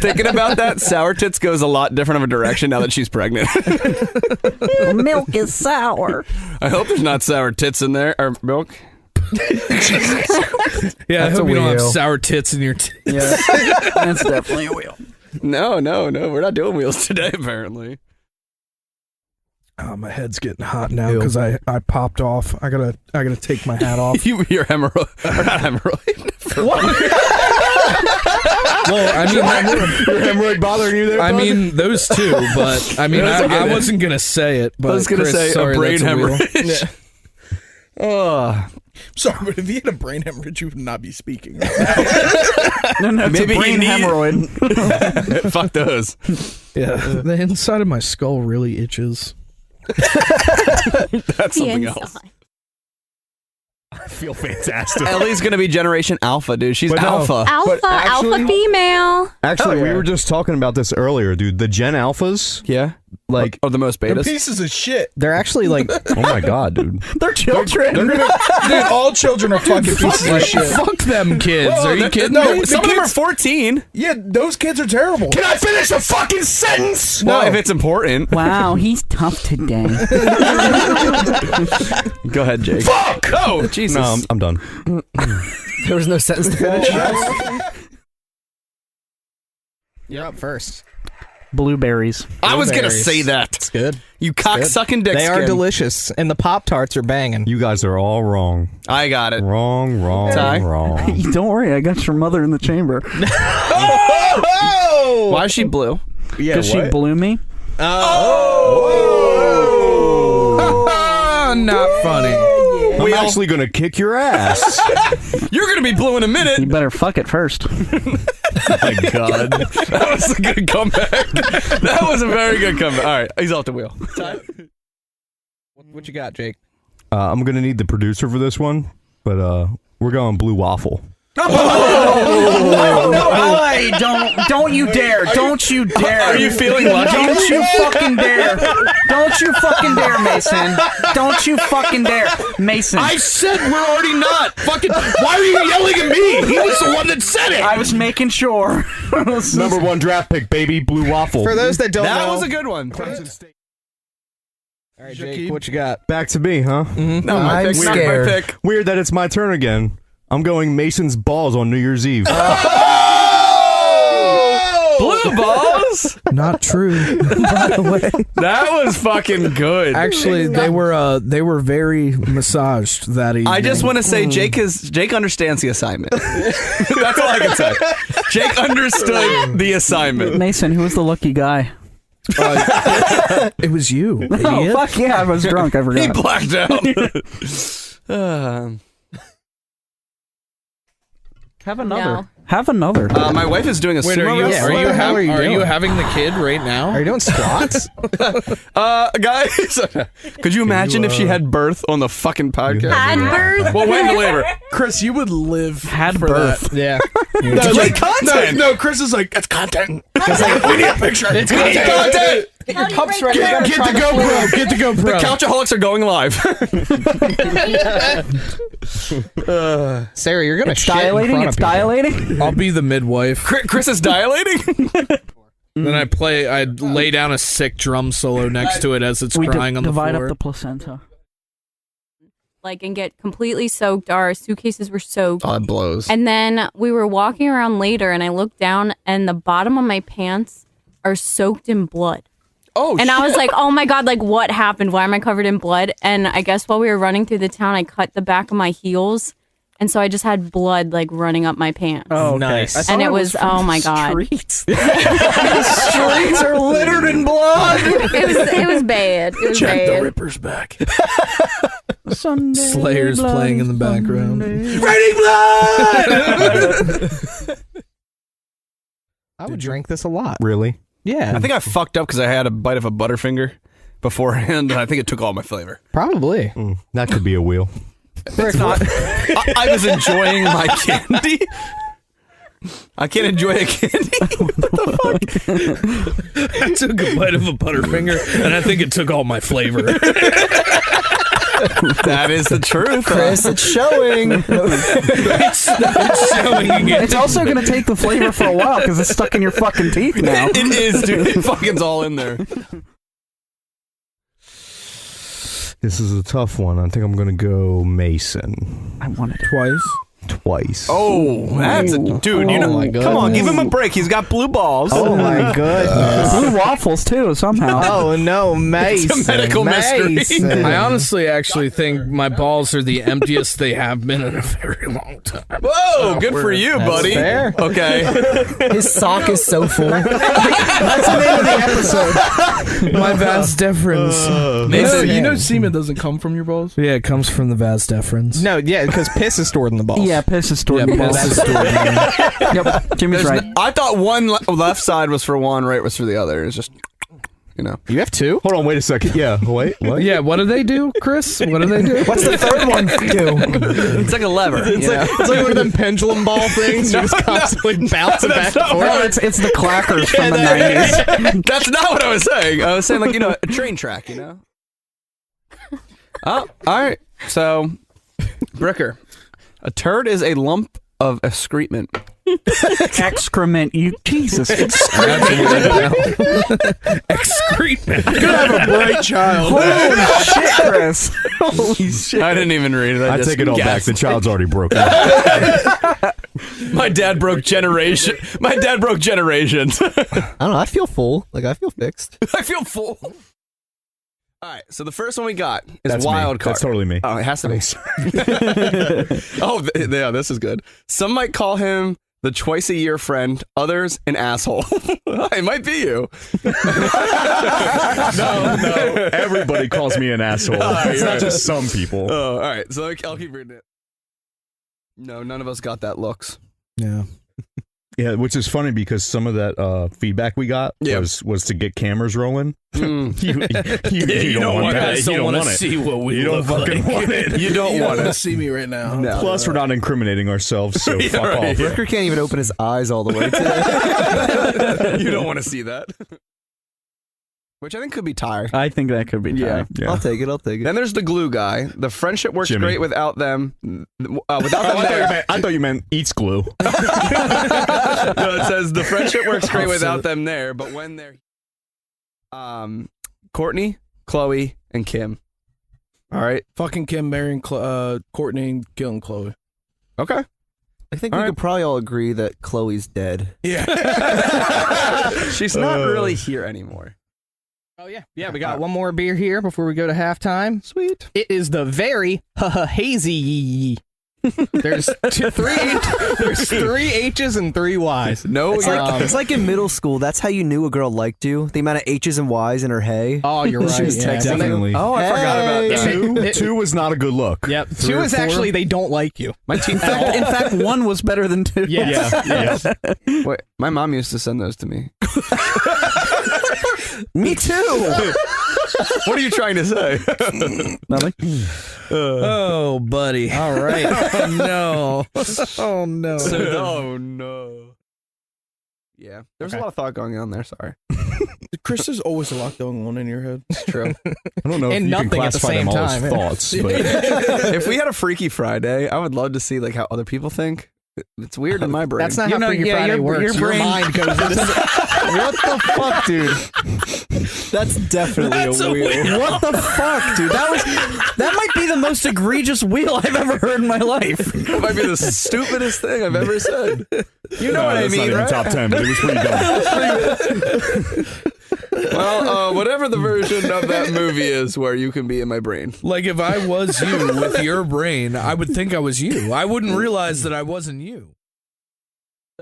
Thinking about that, sour tits goes a lot different of a direction now that she's pregnant. Milk is sour. I hope there's not sour tits in there or milk. Yeah, I That's hope a you don't have wheel. sour tits in your Yeah, that's definitely a wheel. No, we're not doing wheels today. Apparently, Oh, my head's getting hot now because I popped off. I gotta take my hat off. your hemorrhoid, or not hemorrhoid. Well, I mean, Your hemorrhoid bothering you there? I bud? mean those two, but I mean, I wasn't gonna say it. But I was gonna Chris, say sorry, a brain that's a wheel. hemorrhage. Oh, Sorry, but if you had a brain hemorrhage, you would not be speaking. No, it's Maybe a brain hemorrhoid. Fuck those. Yeah, the inside of my skull really itches. That's something else. I feel fantastic. Ellie's gonna be Generation Alpha, dude. She's But no. alpha. Alpha female. Actually, we were just talking about this earlier, dude. The Gen Alphas, Yeah. like, Are the most They're betas. pieces of shit. They're actually like, oh my god, dude. They're children. Dude, all children are fucking pieces of shit. Fuck them kids. Whoa, Are you kidding no, me? some of them are 14. Yeah, those kids are terrible. Can I finish a fucking sentence? Well, if it's important. Wow, he's tough today. Go ahead, Jake. Fuck! Oh, Jesus. No, I'm done. there was no sentence to finish. You're up first. Blueberries. I was gonna Blueberries. say that. It's good. You cock-sucking dick They are skin. delicious, and the Pop-Tarts are banging. You guys are all wrong. I got it. Wrong, Ty? wrong. Don't worry, I got your mother in the chamber. Why is she blue? Yeah, Because she blew me. Not funny. I'm actually gonna kick your ass. You're gonna be blue in a minute. You better fuck it first. Oh my god. That was a good comeback. That was a very good comeback. All right, he's off the wheel. Ty? What you got, Jake? I'm gonna need the producer for this one, but we're going blue waffle. No, hey, don't you dare. Don't you dare. Are you feeling lucky? Don't you fucking dare. Don't you fucking dare, Mason. Don't you fucking dare, Mason. I said we're already not. Fucking. Why are you yelling at me? He was the one that said it. I was making sure. Number 1 draft pick, baby, blue waffle. For those that don't That know, was a good one. all right, Jake, what you got? Back to me, huh? No, my I'm pick. scared. My pick. Weird that it's my turn again. I'm going Mason's balls on New Year's Eve. Blue balls. Not true. By the way, That was fucking good. actually, they were very massaged that evening. I just want to say Jake understands the assignment. That's all I can say. Jake understood the assignment. Mason, who was the lucky guy? It was you. Oh, idiot. fuck yeah, I was drunk. I He forgot. blacked out. Have another. No. Have another. My wife is doing a Wait, sumo wrestling. what the hell are you are you doing? having the kid right now? Are you doing squats? Guys, could you imagine if she had birth on the fucking podcast? Had birth. Well, went into labor. Chris, you would live Had for birth. that. yeah. No, Great content. No, Chris is like, it's content. We need a picture. It's Content. Get your cups ready. Get the GoPro. Get the GoPro. The Couchaholics are going live. Sarah, you're gonna It's shit in dilating. front It's of people. dilating. I'll be the midwife. Chris is dilating. Then I lay down a sick drum solo next to it as it's We crying on the divide floor. up the placenta. Like, and get completely soaked. Our suitcases were soaked. Oh, it blows. And then we were walking around later, and I looked down, and the bottom of my pants are soaked in blood. Oh, And I was like, oh my God, like, what happened? Why am I covered in blood? And I guess while we were running through the town, I cut the back of my heels. And so I just had blood, like, running up my pants. Oh, okay. Nice. And it was, oh my God. Streets. Streets are littered in blood. It was bad. It was Jack the bad. Ripper's back. Sunday Slayer's blood, playing in the background. I would drink this a lot. Really? Yeah, I think I fucked up because I had a bite of a Butterfinger beforehand, and I think it took all my flavor. probably. That could be a wheel. I was enjoying my candy. I can't enjoy a candy. I took a bite of a Butterfinger, and I think it took all my flavor. That is the truth. Chris, it's showing. it's showing again. It's also going to take the flavor for a while because it's stuck in your fucking teeth now. It is, dude. It fucking's all in there. This is a tough one. I think I'm gonna go Mason. I wanted it. Twice. twice. Oh, that's a dude. You know, come on, give him a break. He's got blue balls. Oh my goodness. Blue waffles too somehow. Oh no, Mace. It's a medical mystery. I honestly actually think my balls are the emptiest they have been in a very long time. Whoa, good for you, buddy. fair. Okay. His sock is so full. That's the name of the episode. My vas deferens. Mason, You know semen doesn't come from your balls? Yeah, it comes from the vas deferens. No, yeah, because piss is stored in the balls. Yeah, piss is stored. in the balls. piss is stored in there. Yep, Jimmy's right. I thought one left side was for one, right was for the other. It's just, you know. You have two? Hold on, wait a second. Yeah, wait, what? Yeah, what do they do, Chris? What do they do? What's the third one do? It's like a lever. It's like one of them pendulum ball things. You just constantly bounce it back and forth. No, it's the clackers from the 90s. That's not what I was saying. I was saying, like, you know, a train track, you know? Oh, all right. So, Bricker, a turd is a lump of excrement. Excrement, you Jesus. Excrement. Could have a bright child. Holy shit, Chris. Holy shit. I didn't even read it. I take it all back. The child's already broken. My dad broke generation. My dad broke generations. I don't know. I feel full. Like, I feel fixed. I feel full. All right, so the first one we got is That's wild me. card. That's totally me. Oh, it has to be. Oh, yeah, this is good. Some might call him the twice-a-year friend, others an asshole. It might be you. No. Everybody calls me an asshole. It's not just some people. Oh, all right, so I'll keep reading it. No, none of us got that looks. Yeah. Yeah, which is funny because some of that feedback we got was to get cameras rolling. You don't want that. You don't want it. See what we You don't fucking want it. You don't want to it. see me right now. No. Plus, we're not incriminating ourselves, so fuck off. Ricker can't even open his eyes all the way today. You don't want to see that. Which I think could be Tyre. I think that could be Ty. Yeah. I'll take it. Then there's the glue guy. The friendship works Jimmy. great without them. Without them there. I thought you meant eats glue. No, it says the friendship works great without them there, but when they're Courtney, Chloe, and Kim. All right. Fucking Kim marrying Courtney and killing Chloe. Okay. I think we could probably all agree that Chloe's dead. Yeah. She's not really here anymore. Oh, yeah. Yeah, we got one more beer here before we go to halftime. Sweet. It is the very hazy. There's three H's and three Y's. No, It's like in middle school. That's how you knew a girl liked you. The amount of H's and Y's in her hey. Oh, you're right. She was Yeah. texting Definitely. Oh, I forgot about that. Two was not a good look. Yep. Three Two or is four? actually they don't like you. My team. In fact, one was better than two. Yes. Wait, my mom used to send those to me. Me too. What are you trying to say? Nothing. Oh, buddy. All right. Oh, no. Oh, no. Oh no. Yeah, there's a lot of thought going on there. Sorry. Chris, there's always a lot going on in your head. It's true. I don't know if And you can nothing at the classify them same all time, as yeah. thoughts, but If we had a Freaky Friday, I would love to see like how other people think. It's weird in my brain. That's not how Freaky Friday works. Your mind goes into What the fuck, dude? That's definitely a wheel. What the fuck, dude? That might be the most egregious wheel I've ever heard in my life. That might be the stupidest thing I've ever said. You know what I that's mean, not even right? top 10, but it was pretty dumb. Well, whatever the version of that movie is where you can be in my brain. Like, if I was you with your brain, I would think I was you. I wouldn't realize that I wasn't you.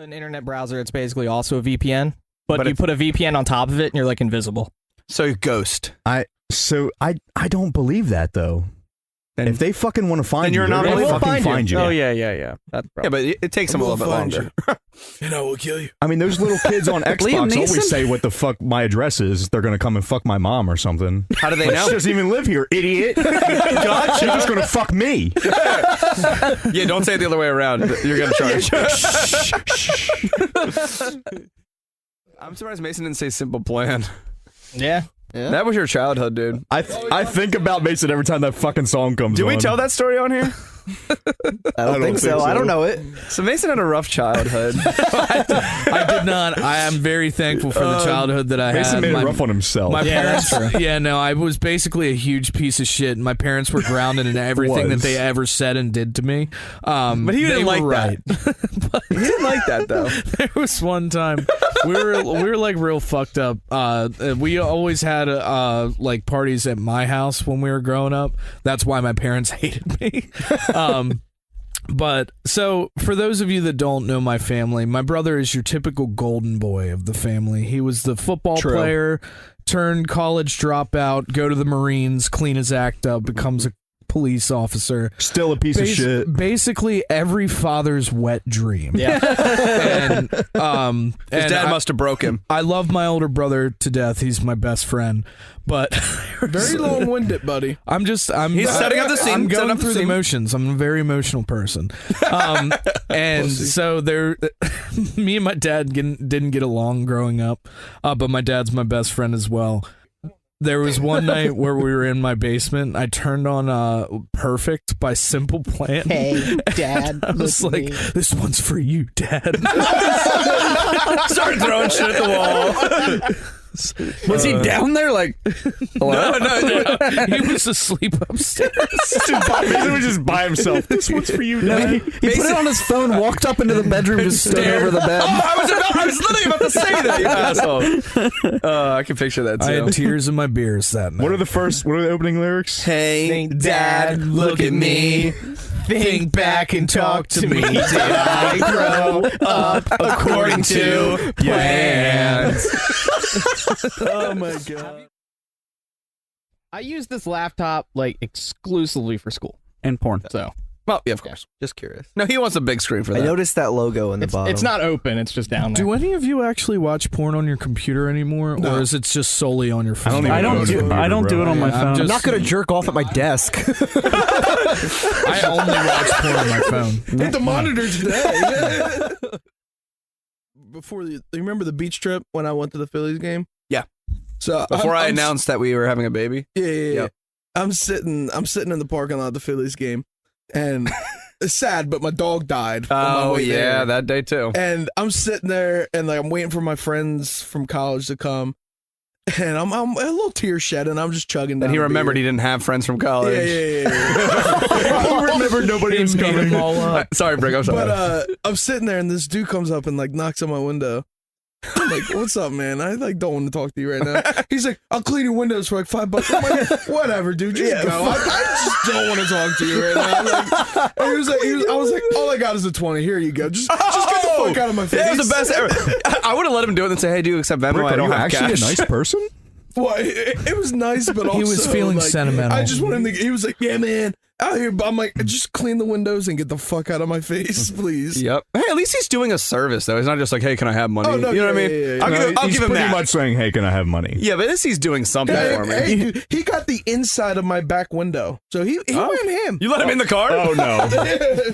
an internet browser. It's basically also a VPN, but you put a VPN on top of it and you're like invisible. So ghost. I don't believe that though. If they fucking want to find you, they're gonna fucking find you. Oh yeah. That's yeah, but it takes them a little bit longer. And I will kill you. I mean, those little kids on Xbox always say what the fuck my address is. They're gonna come and fuck my mom or something. How do they know? She doesn't even live here, idiot. Gotcha. You're just gonna fuck me. Yeah, don't say it the other way around. You're gonna charge. I'm surprised Mason didn't say simple plan. Yeah. Yeah. That was your childhood, dude. I think about Mason every time that fucking song comes on. Did we tell that story on here? I don't think so. I don't know it. So Mason had a rough childhood. I did not. I am very thankful for the childhood that I Mason had. made it rough on himself. My Yeah, parents, that's true. yeah, no, I was basically a huge piece of shit. My parents were grounded in everything that they ever said and did to me. But he didn't like right. that. He didn't like that though. There was one time we were like real fucked up. We always had like parties at my house when we were growing up. That's why my parents hated me. But so for those of you that don't know my family, my brother is your typical golden boy of the family. He was the football player, turned college dropout, go to the Marines, clean his act up, becomes a police officer. Still a piece of shit. Basically every father's wet dream. Yeah. And His dad must have broke him. I love my older brother to death. He's my best friend. But Very long-winded, buddy. He's setting up the scene. I'm setting going up through the motions. I'm a very emotional person. And so me and my dad didn't get along growing up, but my dad's my best friend as well. There was one night where we were in my basement. I turned on Perfect by Simple Plan. Hey, Dad. I was like, this one's for you, Dad. Started throwing shit at the wall. Was he down there like? Hello? No. He was asleep upstairs. Mason was just by himself. This one's for you, Dad. He put it on his phone, walked up into the bedroom, just stood over the bed. I was literally about to say that, you asshole. I can picture that too. I had tears in my beers that night. What are the opening lyrics? Hey, Dad, look at me. Think back and talk to me. Did I grow up according to plans? Oh my god. I use this laptop like exclusively for school. And porn. So Well, yeah, of course. Just curious. No, he wants a big screen for I that. noticed that logo in the bottom. it's not open, it's just down there. Do any of you actually watch porn on your computer anymore, or is it just solely on your phone? I don't do it on my phone. I'm not gonna jerk off at my desk. I only watch porn on my phone. Hit the monitor today. Before you remember the beach trip when I went to the Phillies game? Yeah. So Before I announced that we were having a baby. Yeah. Yep. I'm sitting in the parking lot of the Phillies game, and it's sad, but my dog died. on my Oh way yeah, there. that day too. And I'm sitting there, and like I'm waiting for my friends from college to come, and I'm a little tear shedding. I'm just chugging down. And he the remembered beer. he didn't have friends from college. Yeah. He remembered nobody was coming. Sorry, Brick. I'm sorry. But I'm sitting there, and this dude comes up and like knocks on my window. I'm like, "What's up, man? I like don't want to talk to you right now." He's like, "I'll clean your windows for like $5." I'm like, "Whatever, dude. Just go. I just don't want to talk to you right now." Like, and I was like, "All I got is a 20. Here you go. Just get the fuck out of my face." That was the best ever. I would have let him do it and say, "Hey, do you accept Venmo? Brick, I are don't you have actually cash." a nice person? Well, it was nice, but also He was feeling like, sentimental. I just wanted him to. He was like, "Yeah, man, out here." But I'm like, just clean the windows and get the fuck out of my face, please. Yep. Hey, at least he's doing a service though. He's not just like, "Hey, can I have money?" Oh, no, you know what I yeah, mean? yeah, yeah. I'll He's give him pretty that. much saying, "Hey, can I have money?" Yeah, but at least he's doing something for me. Hey, dude, he got the inside of my back window, so he went ham. You let him in the car? Oh no!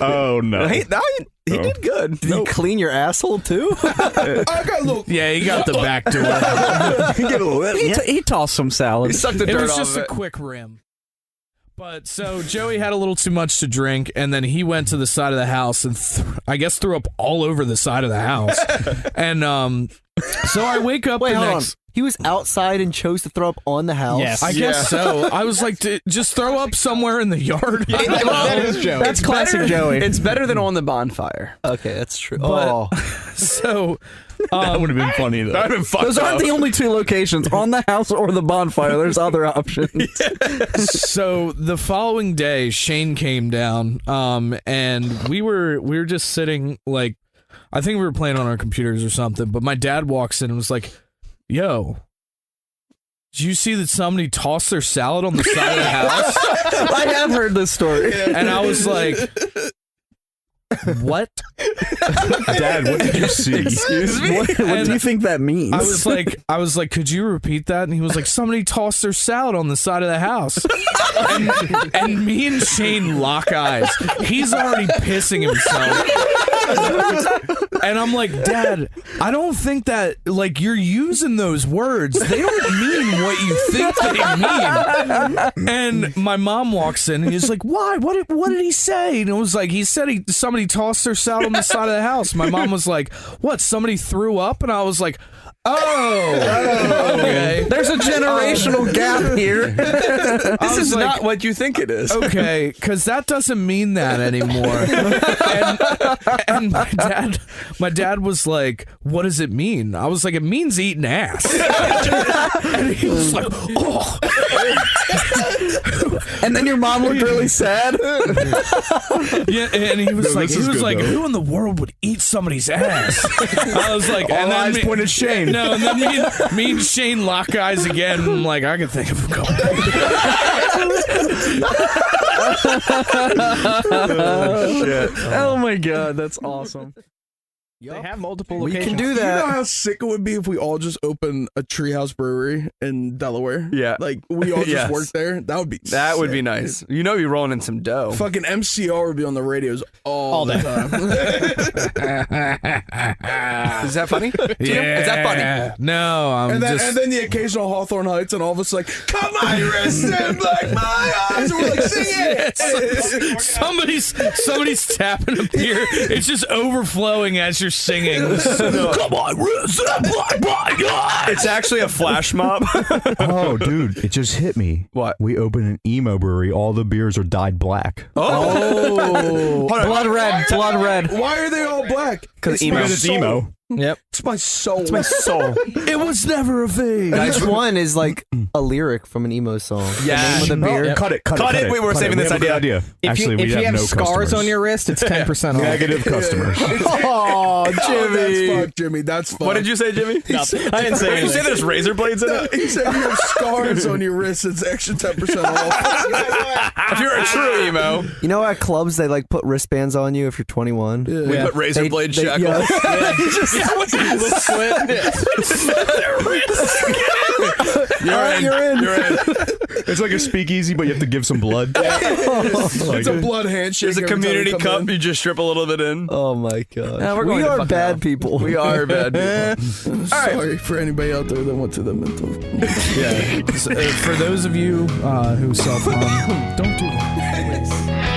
Oh no! He did good. Did you clean your asshole too? I got a little. Yeah, he got the back door. Get a little He tossed some salad. He sucked the It dirt was off just of a it. quick rim. But so Joey had a little too much to drink, and then he went to the side of the house and I guess threw up all over the side of the house. And so I wake up Wait, the hold next. on. He was outside and chose to throw up on the house. Yes. I guess so. I was like, just throw up somewhere in the yard. I don't know. That is Joey. That's classic Joey. It's better than on the bonfire. Okay, that's true. But- Oh, So That would have been funny though. That would have been fucked Those aren't up. the only two locations, on the house or the bonfire. There's other options. So the following day, Shane came down, and we were just sitting like, I think we were playing on our computers or something. But my dad walks in and was like, "Yo, did you see that somebody tossed their salad on the side of the house?" I have heard this story. And I was like, "What?" Dad, what did you see? Excuse me? What do you think that means? I was like, could you repeat that? And he was like, somebody tossed their salad on the side of the house. And me and Shane lock eyes. He's already pissing himself. And I'm like, Dad, I don't think that, like, you're using those words. They don't mean what you think they mean. And my mom walks in and he's like, why? What did he say? And it was like, he said somebody tossed their salad on the side of the house. My mom was like, what, somebody threw up? And I was like, oh, okay. There's a generational gap here. This is not what you think it is. Okay, because that doesn't mean that anymore. And my dad was like, what does it mean? I was like, it means eating ass. And he was like, oh. And then your mom looked really sad. Yeah, and he was like, who in the world would eat somebody's ass? I was like, All eyes pointed at Shane. No, and then me and Shane lock eyes again. I'm like, I can think of a couple. Oh my god, that's awesome. They have multiple We locations. can do You know that. how sick it would be if we all just opened a Treehouse Brewery in Delaware? Yeah. Like, we all just Yes. work there? That would be That would be sick, nice. dude. You know you're rolling in some dough. Fucking MCR would be on the radios all the time. Is that funny? Yeah. Is that funny? No, I'm and then the occasional Hawthorne Heights, and all of us like, come on, your wrist and like my eyes. And we're like, sing it. somebody's tapping a beer. It's just overflowing as you're singing. Come on, It's actually a flash mob. Oh, dude, it just hit me. What? We open an emo brewery. All the beers are dyed black. Oh. Blood red. Why are they all black? Because It's emo. Yep. It's my soul. my soul. It was never a thing. Each one is like a lyric from an emo song. Yeah. The name of the beer. Yep. Cut it. We were saving this have a good idea. If you have no scars customers. on your wrist, it's 10% off. Negative customers. Oh, That's Jimmy. fuck, Jimmy. That's fuck. What did you say, Jimmy? I didn't say Did you say anything. there's razor blades in it? He said you have scars on your wrist. It's extra 10% off. If you're a true emo, You know at clubs they like put wristbands on you if you're 21. we put razor blade shackles. You're in. It's like a speakeasy, but you have to give some blood. It's a blood handshake. There's a every time community you come cup. in. You just strip a little bit in. Oh my god. we're going we to are fucking bad hell. people. We are bad people. Sorry for anybody out there that went to the mental. For those of you who self-harm, don't do that.